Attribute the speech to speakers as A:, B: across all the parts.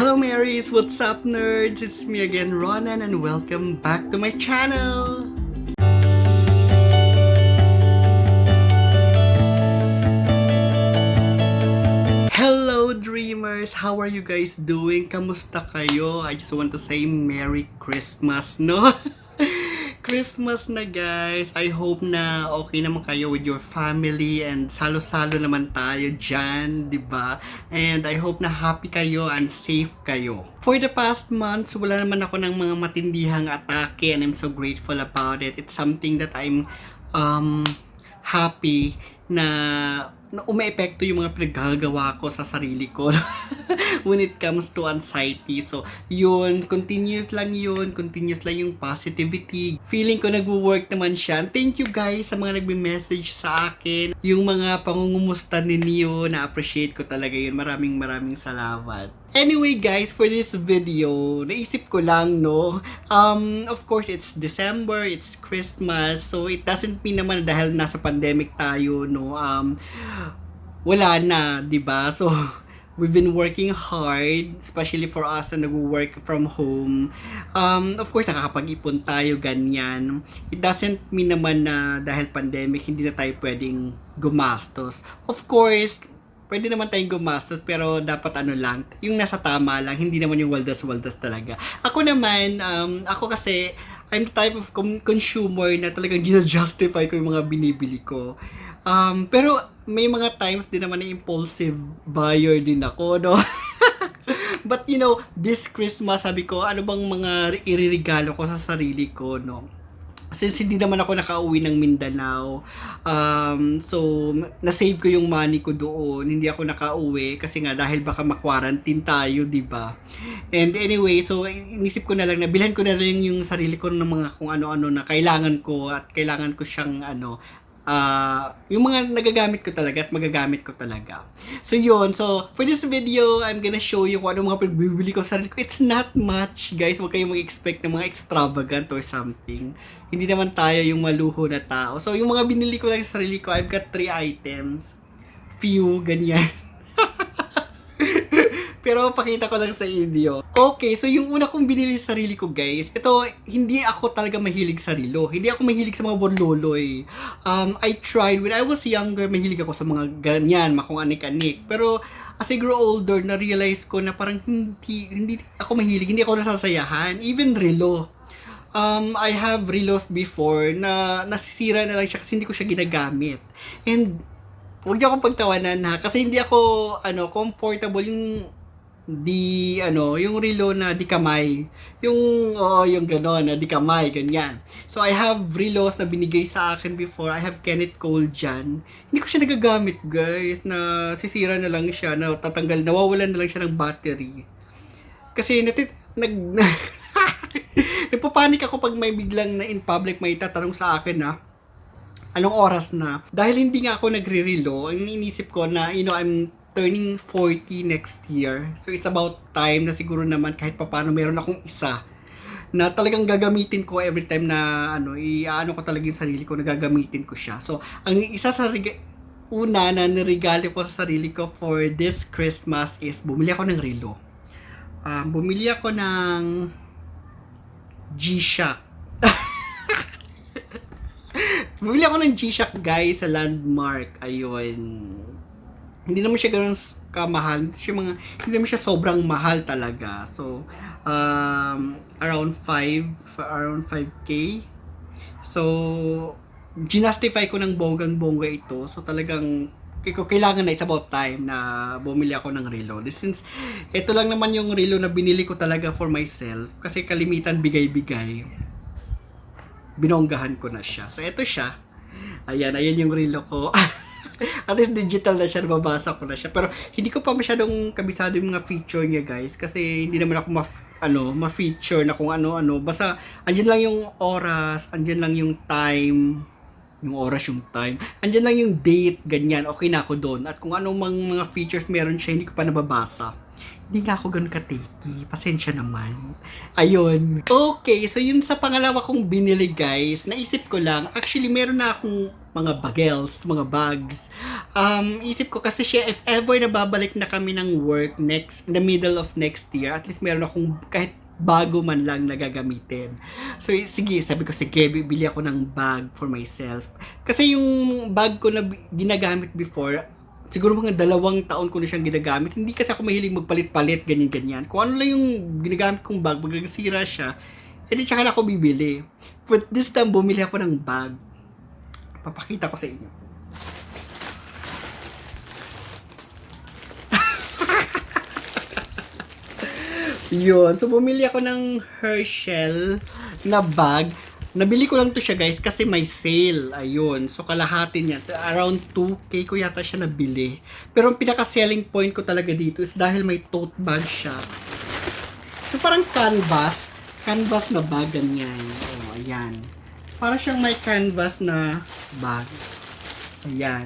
A: Hello Marys, what's up nerds? It's me again Ronan and welcome back to my channel! Hello dreamers! How are you guys doing? Kamusta kayo? I just want to say Merry Christmas, no? Christmas na guys. I hope na okay naman kayo with your family and salo-salo naman tayo dyan, di ba? And I hope na happy kayo and safe kayo. For the past months, wala naman ako ng mga matindihang atake and I'm so grateful about it. It's something that I'm happy na umeepekto yung mga pinaggagawa ko sa sarili ko when it comes to anxiety. So, yun, continuous lang yung positivity. Feeling ko nagwo-work naman siya. Thank you guys sa mga nagme-message sa akin. Yung mga pangungumusta ninyo, na-appreciate ko talaga yun. Maraming salamat. Anyway guys, for this video, naisip ko lang, no? Of course, it's December, it's Christmas, so it doesn't mean naman dahil nasa pandemic tayo, no? Wala na, di ba? So, we've been working hard, especially for us na nag-work from home. Of course, nakakapag-ipon tayo, ganyan. It doesn't mean naman na dahil pandemic, hindi na tayo pwedeng gumastos. Of course, pwede naman tayong gumastos, pero dapat ano lang, yung nasa tama lang, hindi naman yung waldas-waldas talaga. Ako naman, ako kasi, I'm the type of consumer na talagang gina-justify ko yung mga binibili ko. Pero may mga times din naman na impulsive buyer din ako, no? But you know, this Christmas, sabi ko, ano bang mga iririgalo ko sa sarili ko, no? Since hindi naman ako nakauwi ng Mindanao, so na-save ko yung money ko doon. Hindi ako nakauwi kasi nga dahil baka ma-quarantine tayo, di ba? And anyway, so inisip ko na lang na bilhan ko na lang yung sarili ko ng mga kung ano-ano na kailangan ko at kailangan ko siyang yung mga nagagamit ko talaga at magagamit ko talaga. So yun, so for this video, I'm gonna show you kung ano mga pagbibili ko sa sarili ko. It's not much, guys. Huwag kayong mag-expect ng mga extravagant or something. Hindi naman tayo yung maluho na tao. So yung mga binili ko lang sa sarili ko, I've got 3 items. Few, ganyan. Pero pakita ko lang sa inyo. Okay, so yung una kong binili sa sarili ko, guys, ito, hindi ako talaga mahilig sa relo. Hindi ako mahilig sa mga borlolo eh. I tried, when I was younger, mahilig ako sa mga ganyan, makung anik-anik. Pero as I grow older, na-realize ko na parang hindi ako mahilig, hindi ako nasasayahan. Even relo. I have relos before na nasisira na lang siya kasi hindi ko siya ginagamit. And huwag niyo akong pagtawanan ha, kasi hindi ako comfortable yung relo na di kamay. Yung gano'n na di kamay, ganyan. So I have relos na binigay sa akin before. I have Kenneth Cole dyan. Hindi ko siya nagagamit, guys, na sisira na lang siya, na tatanggal, nawawalan na lang siya ng battery. Kasi nagpapanik ako pag may biglang na in public may tatanong sa akin na anong oras na. Dahil hindi nga ako nagre-relo, ang inisip ko na, I'm turning 40 next year. So it's about time na siguro naman kahit papaano meron akong isa na talagang gagamitin ko every time na ko talaga yung sarili ko, na gagamitin ko siya. So ang isa sa una na nirigalo ko sa sarili ko for this Christmas is bumili ako ng relo. Bumili ako ng G-Shock. Bumili ako ng G-Shock, guys, sa Landmark. Ayun. Hindi naman siya ganoon kamahal. Hindi naman siya sobrang mahal talaga. So, around 5K. So, ginastify ko ng bonggang-bongga ito. So, talagang kailangan na, it's about time na bumili ako ng relo. Since ito lang naman yung relo na binili ko talaga for myself. Kasi kalimitan bigay-bigay. Binonggahan ko na siya. So, ito siya. Ayan yung relo ko. At least digital na siya, nababasa ko na siya. Pero hindi ko pa masyadong kabisado yung mga feature niya, guys. Kasi hindi naman ako ma-feature na kung ano-ano. Basta, andyan lang yung oras, andyan lang yung time. Yung oras, yung time. Andyan lang yung date, ganyan. Okay na ako doon. At kung anong mga features meron siya, hindi ko pa nababasa. Hindi nga ako ganun ka-takey. Pasensya naman. Ayun. Okay, so yun sa pangalawa kong binili guys, naisip ko lang, actually meron na akong mga bagels, mga bags. Isip ko kasi siya, if ever nababalik na kami ng work in the middle of next year, at least meron akong kahit bago man lang na gagamitin. So, sige, sabi ko, sige, bibili ako ng bag for myself. Kasi yung bag ko na ginagamit before, siguro mga 2 taon ko na siyang ginagamit. Hindi kasi ako mahilig magpalit-palit, ganyan-ganyan. Kung ano lang yung ginagamit kong bag, pag nagsira siya, edi tsaka na ako bibili. But this time, bumili ako ng bag. Papakita ko sa inyo. Yun. So, bumili ako ng Herschel na bag. Nabili ko lang to siya guys kasi may sale. Ayun. So kalahati niya. So, around 2K ko yata siya nabili. Pero ang pinaka selling point ko talaga dito is dahil may tote bag siya. So parang canvas. Canvas na bag ganyan. Oh, ayan. Para siyang may canvas na bag. Ayan.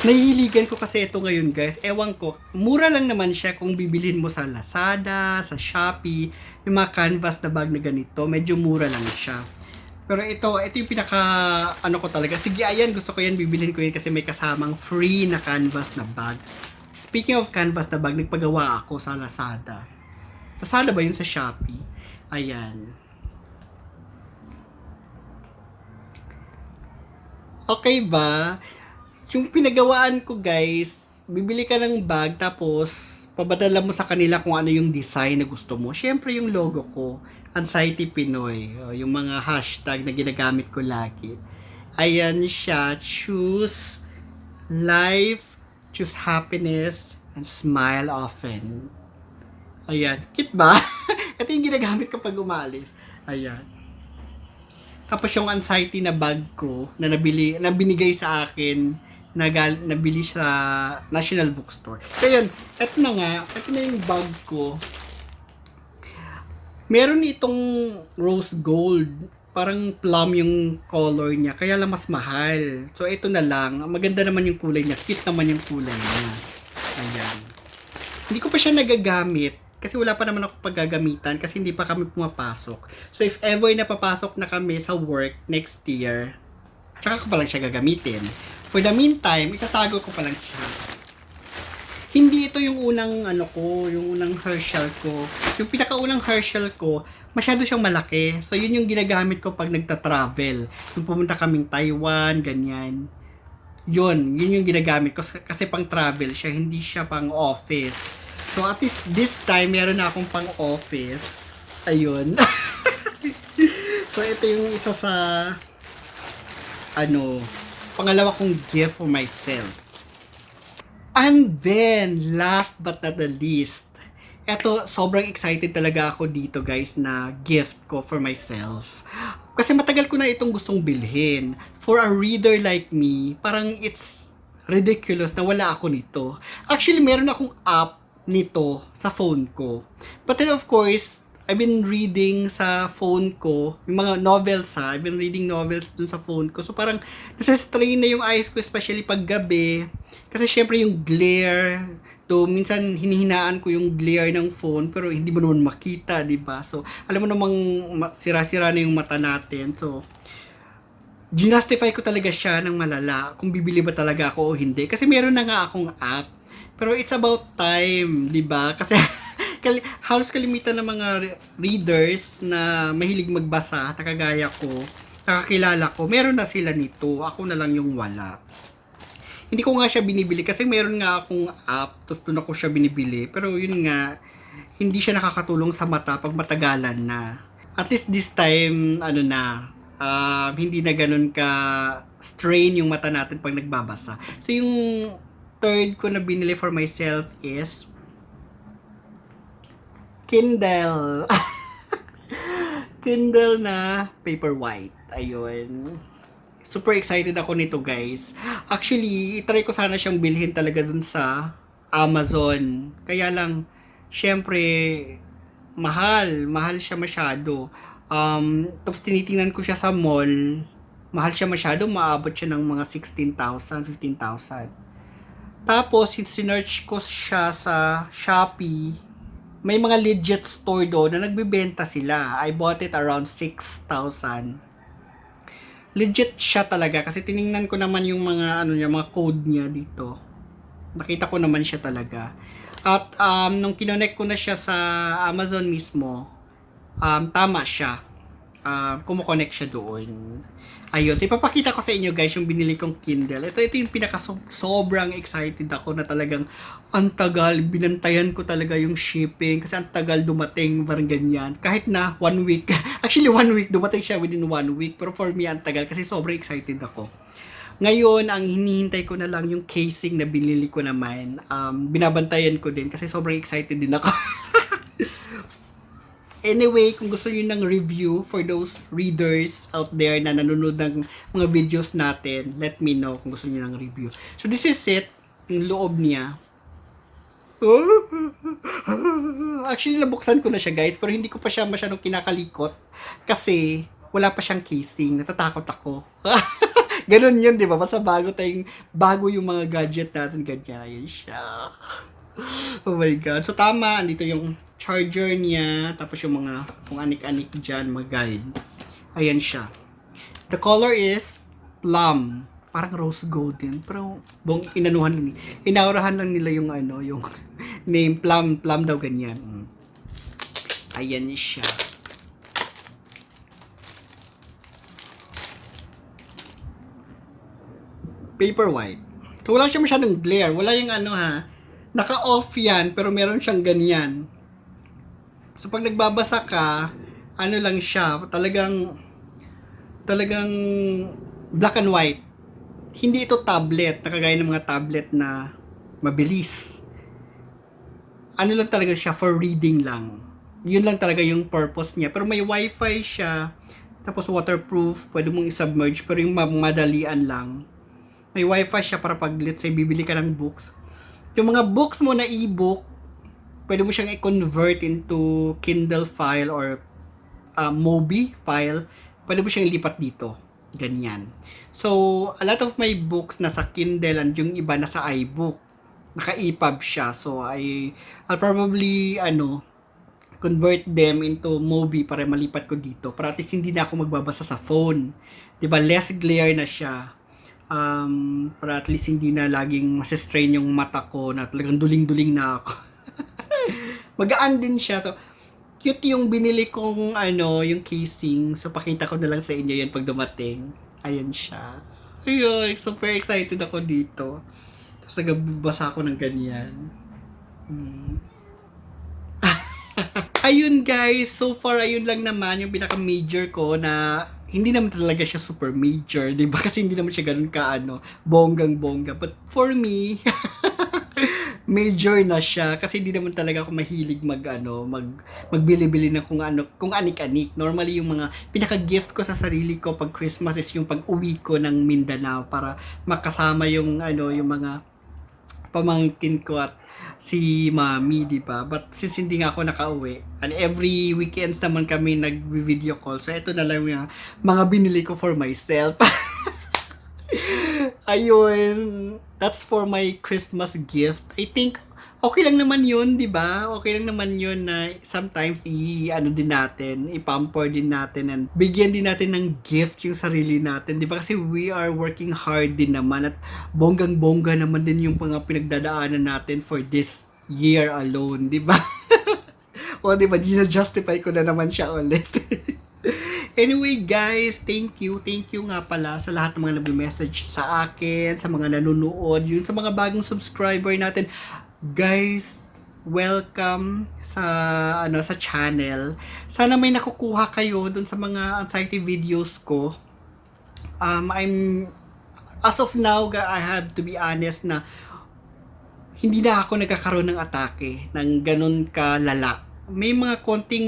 A: Nahihiligan ko kasi ito ngayon guys. Ewan ko. Mura lang naman siya kung bibilhin mo sa Lazada, sa Shopee. Yung mga canvas na bag na ganito. Medyo mura lang siya. Pero ito yung pinaka ano ko talaga. Sige, ayan. Gusto ko yan. Bibilhin ko yan kasi may kasamang free na canvas na bag. Speaking of canvas na bag, nagpagawa ako sa Lazada. Lazada ba yun sa Shopee? Ayan. Okay ba? Yung pinagawaan ko guys, bibili ka ng bag tapos papadala mo sa kanila kung ano yung design na gusto mo. Syempre yung logo ko, Anxiety Pinoy, yung mga hashtag na ginagamit ko lagi. Ayan siya, choose life, choose happiness, and smile often. Ayan, cute ba? Ito yung ginagamit ko pag umalis. Ayan. Tapos yung anxiety na bag ko na binigay sa akin, nabili sa National Bookstore. So yun, eto na nga, eto na yung bag ko. Meron itong rose gold. Parang plum yung color niya, kaya lang mas mahal. So ito na lang, maganda naman yung kulay niya, cute naman yung kulay niya. Ayan. Hindi ko pa siya nagagamit, kasi wala pa naman ako paggagamitan, kasi hindi pa kami pumapasok. So if ever na papasok na kami sa work next year, tsaka ko pa lang siya gagamitin. For the meantime, itatago ko pa lang siya. Hindi ito yung unang yung unang Herschel ko. Yung pinakaunang Herschel ko, masyado siyang malaki. So yun yung ginagamit ko pag nagta-travel. Yung pumunta kaming Taiwan, ganyan. Yun yung ginagamit ko kasi pang travel siya, hindi siya pang office. So at least this time meron na akong pang office. Ayun. So ito yung isa sa pangalawa kong gift for myself. And then, last but not the least, eto, sobrang excited talaga ako dito guys na gift ko for myself. Kasi matagal ko na itong gustong bilhin. For a reader like me, parang it's ridiculous na wala ako nito. Actually, meron akong app nito sa phone ko. But then of course, I've been reading sa phone ko, yung mga novels I've been reading novels dun sa phone ko. So parang nasa-strain na yung eyes ko, especially pag gabi. Kasi syempre yung glare, minsan hinihinaan ko yung glare ng phone, pero hindi mo naman makita, di ba? So, alam mo namang sira-sira na yung mata natin. So, ginastify ko talaga siya ng malala kung bibili ba talaga ako o hindi. Kasi meron na nga akong app. Pero it's about time, di ba? Kasi halos kalimitan ng mga readers na mahilig magbasa, nakagaya ko, nakakilala ko, meron na sila nito. Ako na lang yung wala. Hindi ko nga siya binibili kasi meron nga akong app, tapos doon ako siya binibili. Pero yun nga, hindi siya nakakatulong sa mata pag matagalan na. At least this time, hindi na ganun ka strain yung mata natin pag nagbabasa. So yung third ko na binili for myself is Kindle. Kindle na Paperwhite. Ayun. Super excited ako nito, guys. Actually, try ko sana siyang bilhin talaga dun sa Amazon. Kaya lang, syempre, mahal. Mahal siya masyado. Tapos tinitingnan ko siya sa mall. Mahal siya masyado. Maabot siya ng mga 16,000, 15,000. Tapos, sinearch ko siya sa Shopee. May mga legit store doon na nagbebenta sila. I bought it around 6,000. Legit siya talaga kasi tiningnan ko naman yung mga ano niya, mga code niya dito. Nakita ko naman siya talaga. At nung kinonect ko na siya sa Amazon mismo, tama siya. Kumukonect siya doon. Ayun, so ipapakita ko sa inyo guys yung binili kong Kindle. Ito yung pinaka sobrang excited ako na talagang ang tagal, binantayan ko talaga yung shipping kasi ang tagal dumating, parang ganyan. Kahit na 1 week, actually 1 week, dumating siya within 1 week, pero for me ang tagal kasi sobrang excited ako. Ngayon, ang hinihintay ko na lang yung casing na binili ko naman. Binabantayan ko din kasi sobrang excited din ako. Anyway, kung gusto niyo ng review for those readers out there na nanonood ng mga videos natin, let me know kung gusto niyo ng review. So this is it, yung loob niya. Actually, nabuksan ko na siya guys, pero hindi ko pa siya masyadong kinakalikot kasi wala pa siyang casing. Natatakot ako. Ganun yun, di ba? Basta bago yung mga gadget natin, ganyan. Ayun siya. Oh my God. So, tama. Andito yung charger niya. Tapos yung mga, kung anik-anik dyan, mga guide. Ayan siya. The color is plum. Parang rose gold din. Pero, inaurahan lang nila yung ano, yung name. Plum daw ganyan. Ayan siya. Paperwhite. So, wala siya masyadong glare. Wala yung ano ha. Naka-off yan, pero meron siyang ganyan. So, pag nagbabasa ka, ano lang siya, talagang black and white. Hindi ito tablet, nakagaya ng mga tablet na mabilis. Ano lang talaga siya, for reading lang. Yun lang talaga yung purpose niya. Pero may wifi siya, tapos waterproof, pwede mong isubmerge, pero yung madalian lang. May wifi siya para pag, let's say, bibili ka ng books. Yung mga books mo na e-book, pwede mo siyang i-convert into Kindle file or Mobi file. Pwede mo siyang ilipat dito. Ganyan. So, a lot of my books nasa Kindle and yung iba nasa iBook. Naka-EPUB siya. So, I'll probably, convert them into Mobi para malipat ko dito. Para at least hindi na ako magbabasa sa phone. Diba? Less glare na siya. Para at least hindi na laging masistrain yung mata ko na talagang duling-duling na ako. Magaan din siya. So, cute yung binili kong yung casing. So, pakita ko na lang sa inyo yan pag dumating. Ayan siya. Ayun, super excited ako dito. Tapos nagbasa ako ng ganyan. Ayun guys, so far ayun lang naman yung pinaka-major ko na hindi naman talaga siya super major, 'di ba? Kasi hindi naman siya ganoon ka bonggang-bongga. But for me, major na siya kasi hindi naman talaga ako mahilig magbili-bili na kung anik-anik. Normally yung mga pinaka-gift ko sa sarili ko pag Christmas is yung pag-uwi ko ng Mindanao para makasama yung yung mga pamangkin ko at si mami, di ba? But since hindi nga ako nakauwi, and every weekends naman kami nag-video call, so ito na lang yung mga binili ko for myself. Ayun, that's for my Christmas gift. I think okay lang naman yun, di ba? Okay lang naman yun na sometimes din natin, i-pamper din natin and bigyan din natin ng gift yung sarili natin, di ba? Kasi we are working hard din naman at bonggang-bongga naman din yung mga pinagdadaanan natin for this year alone, di ba? O di ba, justify ko na naman siya ulit. Anyway guys, thank you nga pala sa lahat ng mga nag-message sa akin, sa mga nanonood, yun sa mga bagong subscriber natin. Guys, welcome sa sa channel. Sana may nakukuha kayo dun sa mga anxiety videos ko. As of now, I have to be honest na hindi na ako nagkakaroon ng atake ng ganun kalala. May mga konting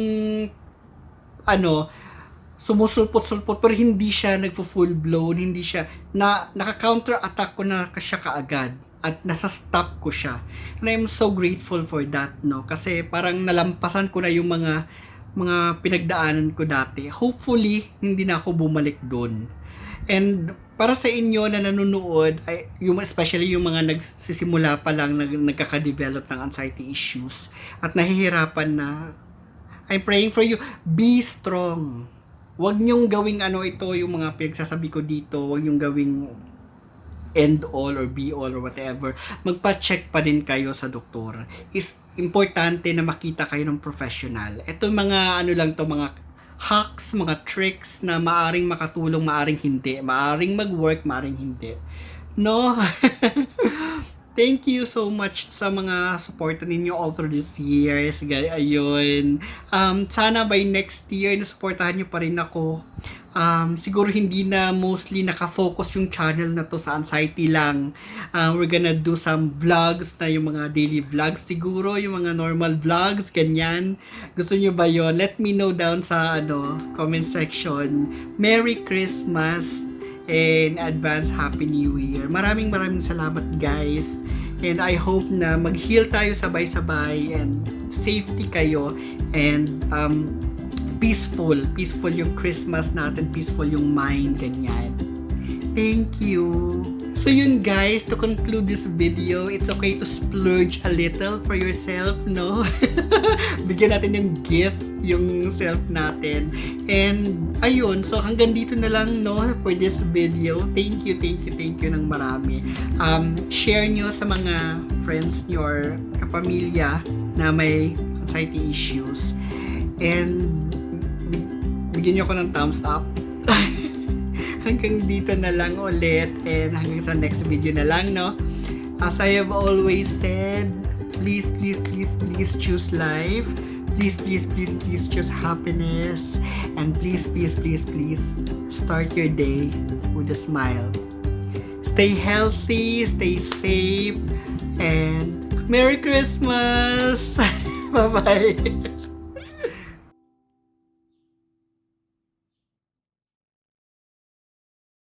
A: sumusulpot-sulpot pero hindi siya nagfo-full blown, hindi siya naka-counter attack ko na siya kaagad at nasa stop ko siya. And I'm so grateful for that, no? Kasi parang nalampasan ko na yung mga pinagdaanan ko dati. Hopefully, hindi na ako bumalik doon. And para sa inyo na nanonood, ay, especially yung mga nagsisimula pa lang, nagkaka-develop ng anxiety issues at nahihirapan na, I'm praying for you. Be strong. Huwag niyong gawing ito, yung mga pinagsasabi ko dito, huwag niyong gawing end all or be all or whatever. Magpa-check pa din kayo sa doktor. Is importante na makita kayo ng professional. Ito mga lang to, mga hacks, mga tricks na maaring makatulong, maaring hindi. Maaring mag-work, maaring hindi. No? Thank you so much sa mga support ninyo all through these years. Ayun. Sana by next year, nasuportahan nyo pa rin ako. Siguro hindi na mostly nakafocus yung channel na to sa anxiety lang. We're gonna do some vlogs na yung mga daily vlogs siguro, yung mga normal vlogs, ganyan. Gusto nyo ba yon? Let me know down sa comment section. Merry Christmas and advance Happy New Year. Maraming salamat guys. And I hope na mag-heal tayo sabay-sabay and safety kayo and peaceful yung Christmas natin, peaceful yung mind, ganyan. Thank you. So yun guys, to conclude this video, it's okay to splurge a little for yourself, no? Bigyan natin yung gift, yung self natin. And ayun, so hanggang dito na lang, no, for this video. Thank you ng marami. Share nyo sa mga friends nyo or kapamilya na may anxiety issues. And bigyan nyo ako ng thumbs up. Hanggang dito na lang ulit and hanggang sa next video na lang, no? As I have always said, please choose life. Please choose happiness. And please start your day with a smile. Stay healthy, stay safe, and Merry Christmas! Bye-bye!